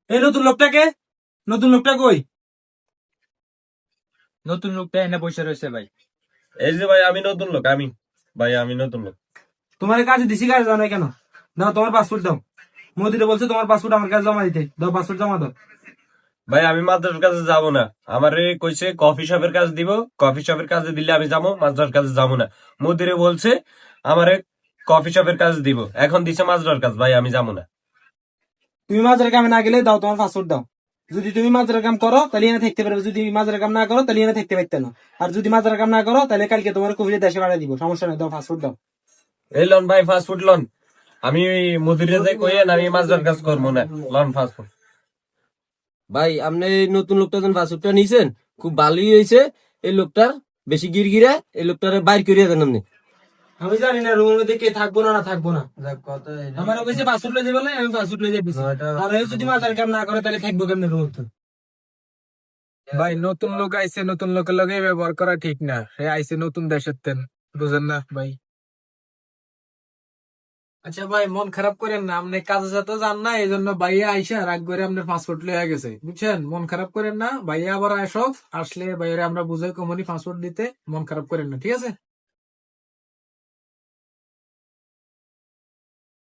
এই নতুন লোকটাকে, নতুন লোকটা কই? নতুন লোকটা এনে বসে রয়েছে ভাই। এই যে ভাই আমি নতুন লোক, আমি নতুন লোক। তোমার কাছে দিছি, কাজে যাও না কেন? দাও তোমার পাসপোর্ট দাও। মোদিরে বলছে তোমার পাসপোর্ট আমার কাছে জমা দিতে। দাও পাসপোর্ট জমা দাও। ভাই আমি মাদ্রাসার কাছে যাবো না, আমারে কইছে কফি শপের কাছে দিব, কফি শপের কাছে দিলে আমি যাবো, মাদ্রাসার কাছে যাবো না। মুদিরে বলছে আমারে কফি শপের কাছে দিব, এখন দিছে মাদ্রাসার কাছে, ভাই আমি যাবো না। তুমি মাঝের কামে না গেলে দাও তোমার পাসপোর্ট দাও। যদি তুমি মাঝের কাম করো তাহলে এনে থাকতে পারবে, যদি মাঝের কাম না করো তাহলে এনে থাকতে পারতে না। আর যদি মাঝের কাম না করো তাহলে কালকে তোমার কোভিড দেশে বাড়াই দিব, সমস্যা নেই। দাও পাসপোর্ট দাও। এই লন ভাই ফাস্টফুড লন, আমি মুদিরে যাই কইয়েন আমি মাদ্রাসার কাছে করবো না, লন ফাস্টফুড। ভাই আপনি এই নতুন লোকটা যখন পাসপোর্টটা নিছেন খুব ভালোই হয়েছে। এই লোকটার বেশি গিরগিরা, এই লোকটারে বাইর করিয়া দেন আপনি। আমি জানি না রুমের মধ্যে কে থাকবো না থাকবো না। আমার কাছে পাসপোর্ট লয়ে যাবে, আমি পাসপোর্ট লয়ে যাবি। আর এ যদি মাঝের কাম না করে তাহলে থাকবো কেমনে রুমের মধ্যে? ভাই নতুন লোক আইছে, নতুন লোকের লগে ব্যবহার করা ঠিক না। সে আইছে নতুন দেশের তেন, বুঝেন না ভাই? আচ্ছা ভাই মন খারাপ করেন না, আপনি কাজে সাথে যান না, এই জন্য ভাইয়া আইসা রাগ করে আপনার পাসপোর্ট লয়ে গেছে, বুঝছেন? মন খারাপ করেন না, ভাইয়া আবার আসলে ভাইয়ারে আমরা বুঝাই কমনি পাসপোর্ট দিতে। মন খারাপ করেন না, ঠিক আছে?